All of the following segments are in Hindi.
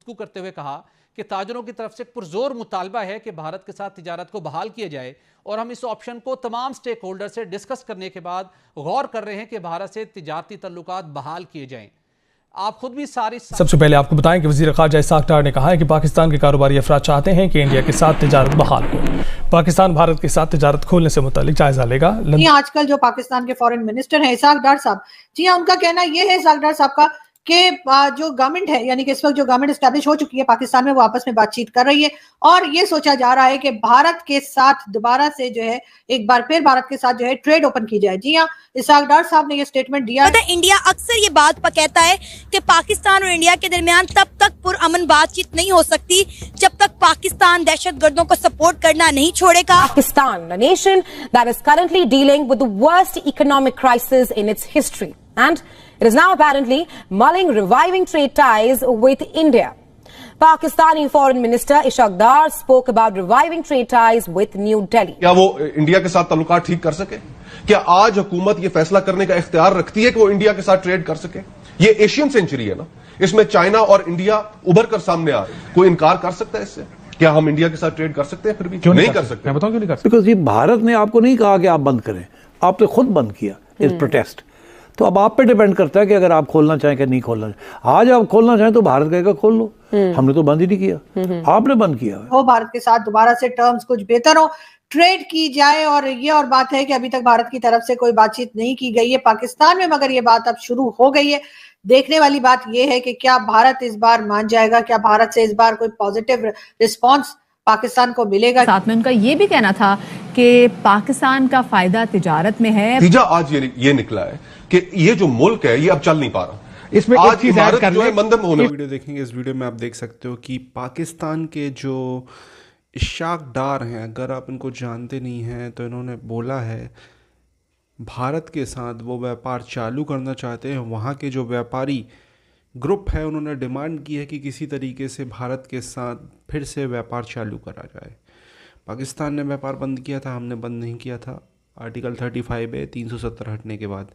गुफ्तगू करते हुए कहा कि ताजरों की तरफ से पुरजोर मुतालबा है कि भारत के साथ तिजारत को बहाल किया जाए और हम इस ऑप्शन को तमाम स्टेक होल्डर से डिस्कस करने के बाद गौर कर रहे हैं कि भारत से तिजारती तल्लुकात बहाल किए जाएं। आप खुद भी सबसे पहले आपको बताएं कि वज़ीर ख़ारजा इसाक डार ने कहा है कि पाकिस्तान के कारोबारी अफराद चाहते हैं कि इंडिया के साथ तिजारत बहाल हो। पाकिस्तान भारत के साथ तिजारत खोलने से मुतालिक जायजा लेगा। आजकल जो पाकिस्तान के फॉरेन मिनिस्टर हैं इसाक डार साहब, जी हाँ, उनका कहना ये है इसाक डार साहब का कि जो गवर्नमेंट है, यानी कि इस वक्त जो गवर्नमेंट एस्टैब्लिश हो चुकी है पाकिस्तान में, वो आपस में बातचीत कर रही है और ये सोचा जा रहा है कि भारत के साथ दोबारा से जो है एक बार फिर भारत के साथ जो है ट्रेड ओपन की जाए। जी हाँ, इसाक डार साहब ने ये स्टेटमेंट दिया है। इंडिया अक्सर ये बात कहता है कि पाकिस्तान और इंडिया के दरमियान तब तक पुरअमन बातचीत नहीं हो सकती जब तक पाकिस्तान दहशतगर्दों को सपोर्ट करना नहीं छोड़ेगा। Pakistan, a nation that is currently dealing with the worst economic crisis in its history, and it is now apparently mulling reviving trade ties with India. Pakistani Foreign Minister Ishaq Dar spoke about reviving trade ties with New Delhi. क्या वो इंडिया के साथ ताल्लुकात ठीक कर सके? क्या आज हुकूमत ये फैसला करने का इख्तियार रखती है कि वो इंडिया के साथ ट्रेड कर सके? ये एशियन सेंचुरी है ना, इसमें चाइना और इंडिया उभर कर सामने आ रहे हैं। कोई इनकार कर सकता है इससे? क्या हम इंडिया के साथ ट्रेड कर सकते हैं? फिर भी क्यों नहीं कर सकते। मैं बताऊं क्यों नहीं कर सकते? बिकॉज ये भारत ने आपको नहीं कहा कि आप बंद करें, आपने खुद बंद किया इस प्रोटेस्ट। तो अब आप पे डिपेंड करता है कि अगर आप खोलना चाहें कि नहीं खोलना चाहें। आज आप खोलना चाहें तो भारत कहेगा खोल लो, हमने तो बंद ही नहीं किया, आपने बंद किया हो। भारत के साथ दोबारा से टर्म्स कुछ बेहतर हो, ट्रेड की जाए। और ये और बात है कि अभी तक भारत की तरफ से कोई बातचीत नहीं की गई है पाकिस्तान में, मगर ये बात अब शुरू हो गई है। देखने वाली बात यह है कि क्या भारत इस बार मान जाएगा, क्या भारत से इस बार कोई पॉजिटिव रिस्पॉन्स पाकिस्तान को मिलेगा। साथ में उनका ये भी कहना था कि पाकिस्तान का फायदा तिजारत में है। नतीजा आज ये निकला है कि ये जो मुल्क है ये अब चल नहीं पा रहा। इसमें आज भारत जो है मंदम होने। वीडियो देखेंगे, इस वीडियो में आप देख सकते हो कि पाकिस्तान के जो इशाक डार हैं, अगर आप इनको जानते नहीं हैं तो इन्होंने बोला है भारत के साथ वो व्यापार चालू करना चाहते हैं। वहाँ के जो व्यापारी ग्रुप है उन्होंने डिमांड की है कि किसी तरीके से भारत के साथ फिर से व्यापार चालू करा जाए। पाकिस्तान ने व्यापार बंद किया था, हमने बंद नहीं किया था। आर्टिकल 35 है 370 हटने के बाद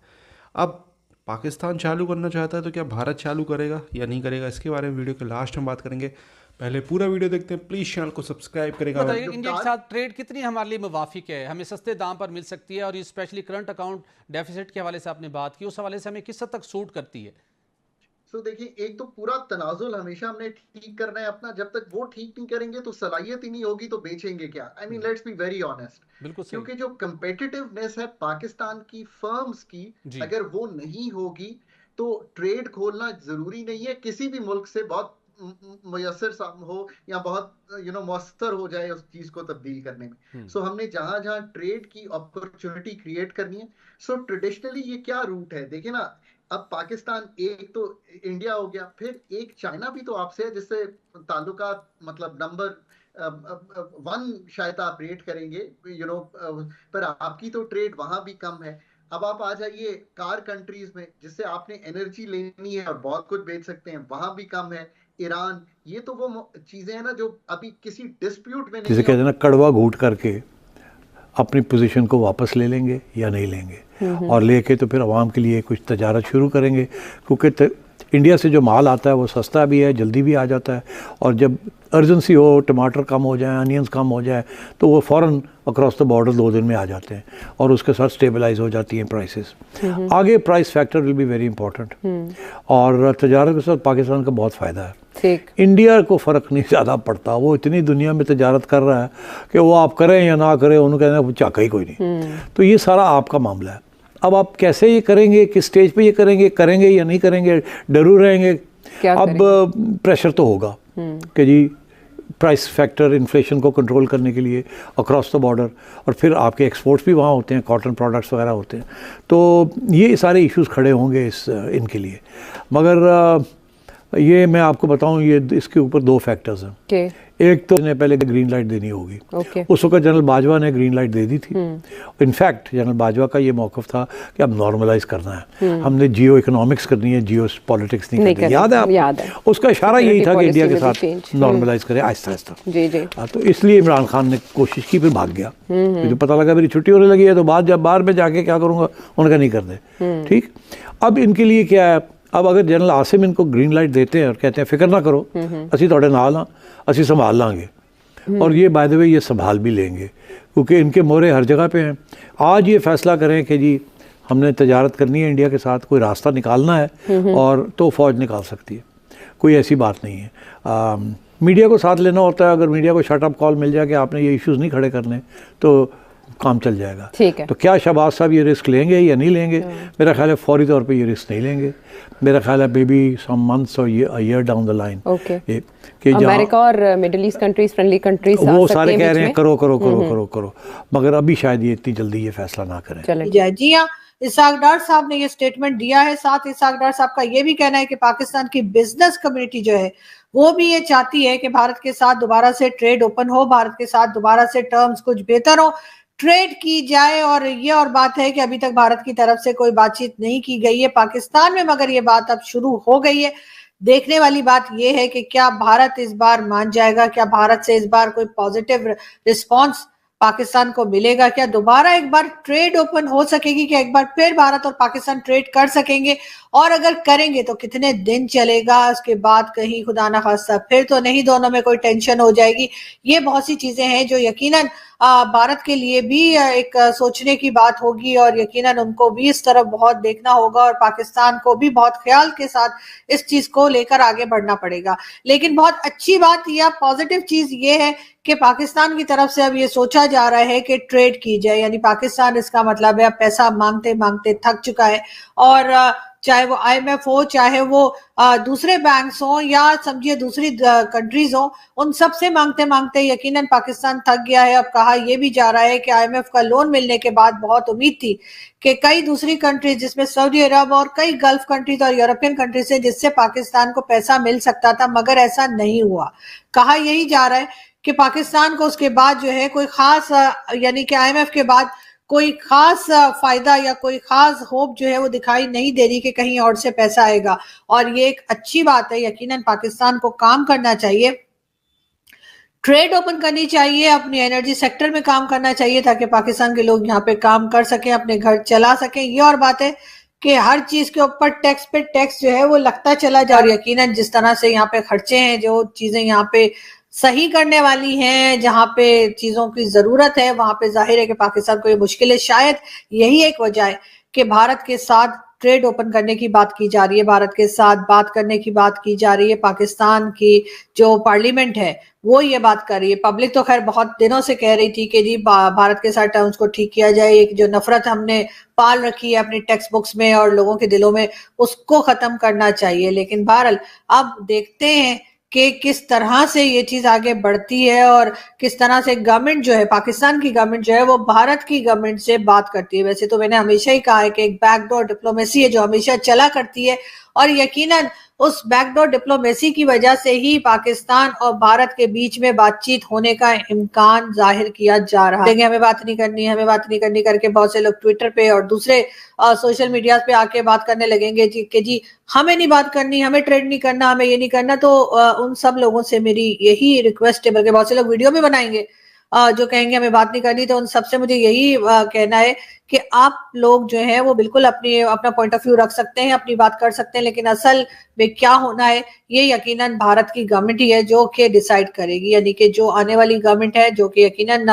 अब पाकिस्तान चालू करना चाहता है, तो क्या भारत चालू करेगा या नहीं करेगा, इसके बारे में वीडियो के लास्ट में बात करेंगे। पहले पूरा वीडियो देखते हैं, प्लीज चैनल को सब्सक्राइब करेगा। बताइए इंडिया के साथ ट्रेड कितनी हमारे लिए मुवाफिक है, हमें सस्ते दाम पर मिल सकती है, और स्पेशली करंट अकाउंट डेफिसिट के हवाले से आपने बात की, उस हवाले से हमें किस हद तक सूट करती है? तो देखिए, एक तो पूरा तनाजुल हमेशा हमने ठीक करना है अपना। जब तक वो ठीक नहीं करेंगे तो सलाहियत ही नहीं होगी तो बेचेंगे क्या? I mean let's be very honest, बिल्कुल। क्योंकि जो कंपेटिटिवनेस है पाकिस्तान की फर्म्स की, अगर वो नहीं होगी तो ट्रेड खोलना जरूरी नहीं है। किसी भी मुल्क से बहुत मुयस्सर हो या बहुत मौसर हो जाए उस चीज को तब्दील करने में। सो हमने जहां जहां ट्रेड की अपॉर्चुनिटी क्रिएट करनी है। सो ट्रेडिशनली ये क्या रूट है, देखिए ना, अब पाकिस्तान, एक तो इंडिया हो गया, फिर एक चाइना भी तो आपसे है, जिससे ताल्लुकात मतलब नंबर 1 शायद आप रेट करेंगे, पर आपकी तो ट्रेड वहां भी कम है। अब आप आ जाइए कार कंट्रीज में, जिससे आपने एनर्जी लेनी है और बहुत कुछ बेच सकते हैं, वहां भी कम है। ईरान, ये तो वो चीजें हैं ना जो अभी किसी डिस्प्यूट में नहीं, जिसे कहते हैं ना, कड़वा घूट करके अपनी पोजीशन को वापस ले लेंगे या नहीं लेंगे, और लेके तो फिर अवाम के लिए कुछ तजारत शुरू करेंगे। क्योंकि इंडिया से जो माल आता है वो सस्ता भी है, जल्दी भी आ जाता है, और जब अर्जेंसी हो, टमाटर कम हो जाए, अनियंस कम हो जाए, तो वो फ़ौरन अक्रॉस द बॉर्डर 2 दिन में आ जाते हैं और उसके साथ स्टेबलाइज हो जाती हैं प्राइसेस। आगे price factor will be very important, और तजारत के साथ पाकिस्तान का बहुत फ़ायदा है। इंडिया को फ़र्क नहीं ज़्यादा पड़ता, वो इतनी दुनिया में तजारत कर रहा है कि वो आप करें या ना करें, उन्होंने कहना है चाका ही कोई नहीं। तो ये सारा आपका मामला है। अब आप कैसे ये करेंगे, किस स्टेज पे ये करेंगे या नहीं करेंगे, डरू रहेंगे। अब प्रेशर तो होगा कि जी प्राइस फैक्टर, इन्फ्लेशन को कंट्रोल करने के लिए अक्रॉस द बॉर्डर, और फिर आपके एक्सपोर्ट्स भी वहाँ होते हैं, कॉटन प्रोडक्ट्स वगैरह होते हैं, तो ये सारे इश्यूज खड़े होंगे इनके लिए। मगर ये मैं आपको बताऊं, ये इसके ऊपर 2 फैक्टर्स हैं। एक तो ने पहले ग्रीन लाइट देनी होगी, उस वक्त जनरल बाजवा ने ग्रीन लाइट दे दी थी। इनफैक्ट जनरल बाजवा का ये मौक़िफ़ था कि अब नॉर्मलाइज करना है, हमने जियो इकोनॉमिक्स करनी है, जियो पॉलिटिक्स नहीं करनी। याद है उसका इशारा यही था कि इंडिया के साथ नॉर्मलाइज करें आहिस्ता आहिस्ता। तो इसलिए इमरान खान ने कोशिश की, फिर भाग गया। तो पता लगा मेरी छुट्टी होने लगी है, तो बाद जब बाहर में जाके क्या करूँगा, उन्होंने कहा नहीं कर दे। ठीक, अब इनके लिए क्या है, अब अगर जनरल आसिम इनको ग्रीन लाइट देते हैं और कहते हैं फिक्र ना करो, असी तुहाडे नाल हां, असी संभाल लांगे, और ये बाय द वे ये संभाल भी लेंगे क्योंकि इनके मोहरे हर जगह पे हैं। आज ये फैसला करें कि जी हमने तजारत करनी है इंडिया के साथ, कोई रास्ता निकालना है, और तो फ़ौज निकाल सकती है, कोई ऐसी बात नहीं है। मीडिया को साथ लेना होता है, अगर मीडिया को शट अप कॉल मिल जाए कि आपने ये इश्यूज़ नहीं खड़े करने तो काम चल जाएगा। ठीक है। तो क्या शहबाज साहब ये रिस्क लेंगे या नहीं लेंगे? मेरा ख्याल है फौरी तौर पे ये रिस्क नहीं लेंगे। मेरा ख्याल है बेबी सम मंथ्स और ईयर डाउन द लाइन कि अमेरिका और middle east countries, friendly countries वो सारे कह रहे हैं करो करो करो करो करो, मगर अभी शायद ये इतनी जल्दी ये फैसला ना करें। जी हाँ, इसहाक डार साहब ने ये स्टेटमेंट दिया है। साथ इसहाक डार साहब का ये भी कहना है कि पाकिस्तान की बिजनेस कम्युनिटी जो है वो भी ये चाहती है कि भारत के साथ दोबारा से ट्रेड ओपन हो, भारत के साथ दोबारा से टर्म्स कुछ बेहतर हो, ट्रेड की जाए। और ये और बात है कि अभी तक भारत की तरफ से कोई बातचीत नहीं की गई है पाकिस्तान में, मगर ये बात अब शुरू हो गई है। देखने वाली बात ये है कि क्या भारत इस बार मान जाएगा, क्या भारत से इस बार कोई पॉजिटिव रिस्पॉन्स पाकिस्तान को मिलेगा, क्या दोबारा एक बार ट्रेड ओपन हो सकेगी, क्या एक बार फिर भारत और पाकिस्तान ट्रेड कर सकेंगे, और अगर करेंगे तो कितने दिन चलेगा, उसके बाद कहीं खुदा ना खास्ता फिर तो नहीं दोनों में कोई टेंशन हो जाएगी। ये बहुत सी चीजें हैं जो यकीनन भारत के लिए भी एक सोचने की बात होगी, और यकीनन उनको भी इस तरफ बहुत देखना होगा, और पाकिस्तान को भी बहुत ख्याल के साथ इस चीज को लेकर आगे बढ़ना पड़ेगा। लेकिन बहुत अच्छी बात या पॉजिटिव चीज ये है कि पाकिस्तान की तरफ से अब ये सोचा जा रहा है कि ट्रेड की जाए, यानी पाकिस्तान इसका मतलब है पैसा मांगते मांगते थक चुका है, और चाहे वो IMF हो, चाहे वो दूसरे बैंक्स हो, या समझिए दूसरी कंट्रीज हो, उन सब से मांगते मांगते यकीनन पाकिस्तान थक गया है। अब कहा यह भी जा रहा है कि IMF का लोन मिलने के बाद बहुत उम्मीद थी कि कई दूसरी कंट्रीज जिसमें सऊदी अरब और कई गल्फ कंट्रीज और यूरोपियन कंट्रीज है जिससे पाकिस्तान को पैसा मिल सकता था, मगर ऐसा नहीं हुआ। कहा यही जा रहा है कि पाकिस्तान को उसके बाद जो है कोई खास यानी कि IMF के बाद कोई खास फायदा या कोई खास होप जो है वो दिखाई नहीं दे रही कि कहीं और से पैसा आएगा, और ये एक अच्छी बात है। यकीनन पाकिस्तान को काम करना चाहिए, ट्रेड ओपन करनी चाहिए, अपनी एनर्जी सेक्टर में काम करना चाहिए ताकि पाकिस्तान के लोग यहाँ पे काम कर सकें, अपने घर चला सकें। ये और बात है कि हर चीज के ऊपर टैक्स पे टैक्स जो है वो लगता चला जा रहा है। यकीनन जिस तरह से यहाँ पे खर्चे हैं, जो चीजें यहाँ पे सही करने वाली हैं, जहां पे चीजों की जरूरत है, वहां पे जाहिर है कि पाकिस्तान को ये मुश्किल है। शायद यही एक वजह है कि भारत के साथ ट्रेड ओपन करने की बात की जा रही है, भारत के साथ बात करने की बात की जा रही है। पाकिस्तान की जो पार्लियामेंट है वो ये बात कर रही है। पब्लिक तो खैर बहुत दिनों से कह रही थी कि जी भारत के साथ टर्म्स को ठीक किया जाए, एक जो नफरत हमने पाल रखी है अपनी टेक्स्ट बुक्स में और लोगों के दिलों में, उसको खत्म करना चाहिए। लेकिन बहरहाल अब देखते हैं कि किस तरह से ये चीज आगे बढ़ती है, और किस तरह से गवर्नमेंट जो है, पाकिस्तान की गवर्नमेंट जो है वो भारत की गवर्नमेंट से बात करती है। वैसे तो मैंने हमेशा ही कहा है कि एक बैकडोर डिप्लोमेसी है जो हमेशा चला करती है, और यकीनन उस बैकडोर डिप्लोमेसी की वजह से ही पाकिस्तान और भारत के बीच में बातचीत होने का इम्कान जाहिर किया जा रहा है। हमें बात नहीं करनी, हमें बात नहीं करनी करके बहुत से लोग ट्विटर पे और दूसरे सोशल मीडिया पे आके बात करने लगेंगे कि जी हमें नहीं बात करनी, हमें ट्रेड नहीं करना, हमें ये नहीं करना। तो उन सब लोगों से मेरी यही रिक्वेस्ट है, बल्कि बहुत से लोग वीडियो भी बनाएंगे जो कहेंगे हमें बात नहीं करनी, तो उन सबसे मुझे यही कहना है कि आप लोग जो है वो बिल्कुल अपना पॉइंट ऑफ व्यू रख सकते हैं, अपनी बात कर सकते हैं, लेकिन असल में क्या होना है ये यकीनन भारत की गवर्नमेंट ही है जो कि डिसाइड करेगी। यानी कि जो आने वाली गवर्नमेंट है, जो कि यकीनन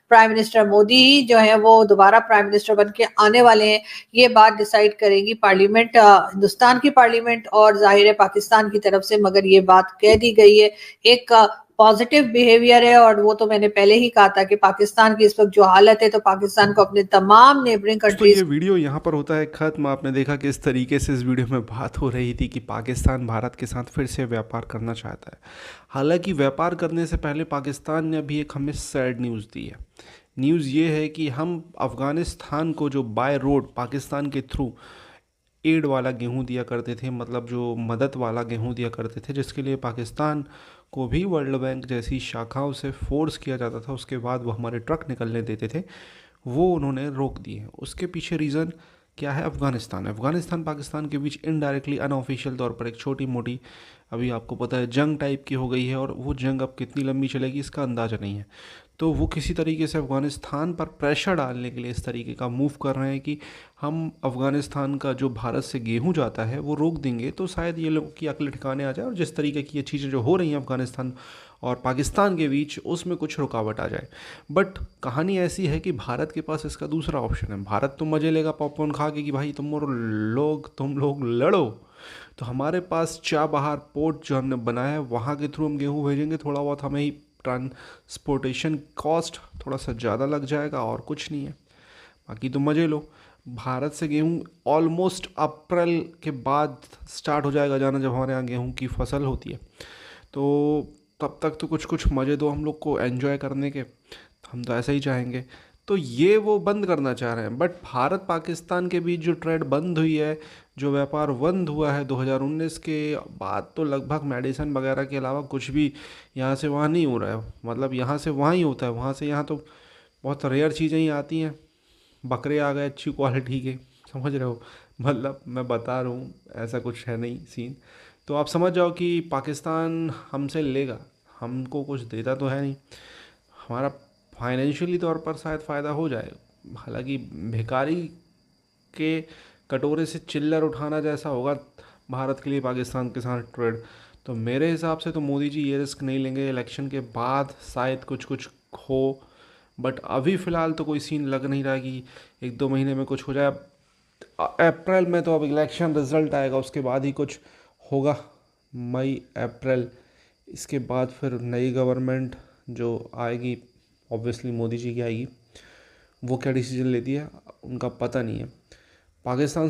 प्राइम मिनिस्टर मोदी ही जो है वो दोबारा प्राइम मिनिस्टर बन के आने वाले हैं, ये बात डिसाइड करेगी पार्लियामेंट, हिंदुस्तान की पार्लियामेंट और जाहिर है पाकिस्तान की तरफ से। मगर ये बात कह दी गई है, एक पॉजिटिव बिहेवियर है, और वो तो मैंने पहले ही कहा था कि पाकिस्तान की इस वक्त जो हालत है, तो पाकिस्तान को अपने तमाम नेबरिंग कंट्रीज। तो ये वीडियो यहाँ पर होता है खत्म। आपने देखा कि इस तरीके से इस वीडियो में बात हो रही थी कि पाकिस्तान भारत के साथ फिर से व्यापार करना चाहता है। हालांकि व्यापार करने से पहले पाकिस्तान ने अभी एक हमें सैड न्यूज़ दी है। न्यूज़ ये है कि हम अफ़गानिस्तान को जो बाय रोड पाकिस्तान के थ्रू एड वाला गेहूं दिया करते थे, मतलब जो मदद वाला गेहूं दिया करते थे, जिसके लिए पाकिस्तान को भी वर्ल्ड बैंक जैसी शाखाओं से फोर्स किया जाता था, उसके बाद वो हमारे ट्रक निकलने देते थे, वो उन्होंने रोक दिए। उसके पीछे रीज़न क्या है? अफ़गानिस्तान पाकिस्तान के बीच इनडायरेक्टली अनऑफिशियल तौर पर एक छोटी मोटी अभी आपको पता है जंग टाइप की हो गई है, और वो जंग अब कितनी लंबी चलेगी इसका अंदाज़ा नहीं है। तो वो किसी तरीके से अफ़गानिस्तान पर प्रेशर डालने के लिए इस तरीके का मूव कर रहे हैं कि हम अफ़गानिस्तान का जो भारत से गेहूं जाता है वो रोक देंगे, तो शायद ये लोग की अकल ठिकाने आ जाए और जिस तरीके की ये चीज़ें जो हो रही हैं अफ़गानिस्तान और पाकिस्तान के बीच उसमें कुछ रुकावट आ जाए। बट कहानी ऐसी है कि भारत के पास इसका दूसरा ऑप्शन है। भारत तो मज़े लेगा पॉपकॉर्न खा के कि भाई तुम लोग लड़ो, तो हमारे पास चाबहार पोर्ट जो हमने बनाया है वहाँ के थ्रू हम गेहूँ भेजेंगे, थोड़ा बहुत हमें ही ट्रांसपोर्टेशन कॉस्ट थोड़ा सा ज़्यादा लग जाएगा और कुछ नहीं है, बाकी तो मज़े लो। भारत से गेहूँ ऑलमोस्ट अप्रैल के बाद स्टार्ट हो जाएगा जाना, जब हमारे यहाँ गेहूँ की फसल होती है, तो तब तक तो कुछ मज़े दो हम लोग को एंजॉय करने के, हम तो ऐसा ही चाहेंगे। तो ये वो बंद करना चाह रहे हैं। बट भारत पाकिस्तान के बीच जो ट्रेड बंद हुई है, जो व्यापार बंद हुआ है 2019 के बाद, तो लगभग मेडिसिन वगैरह के अलावा कुछ भी यहाँ से वहाँ नहीं हो रहा है। मतलब यहाँ से वहाँ ही होता है, वहाँ से यहाँ तो बहुत रेयर चीज़ें ही आती हैं। बकरे आ गए अच्छी क्वालिटी के, समझ रहे हो, मतलब मैं बता रहा हूँ, ऐसा कुछ है नहीं सीन। तो आप समझ जाओ कि पाकिस्तान हमसे लेगा, हमको कुछ देता तो है नहीं, हमारा फाइनेंशियली तौर पर शायद फ़ायदा हो जाए। हालांकि भिखारी के कटोरे से चिल्लर उठाना जैसा होगा भारत के लिए पाकिस्तान के साथ ट्रेड। तो मेरे हिसाब से तो मोदी जी ये रिस्क नहीं लेंगे। इलेक्शन के बाद शायद कुछ हो, बट अभी फ़िलहाल तो कोई सीन लग नहीं रहा कि 1-2 महीने में कुछ हो जाए। अप्रैल में तो अब इलेक्शन रिज़ल्ट आएगा, उसके बाद ही कुछ होगा, मई अप्रैल, इसके बाद फिर नई गवर्नमेंट जो आएगी, ऑब्वियसली मोदी जी की आएगी, वो क्या डिसीजन लेती है उनका पता नहीं है। पाकिस्तान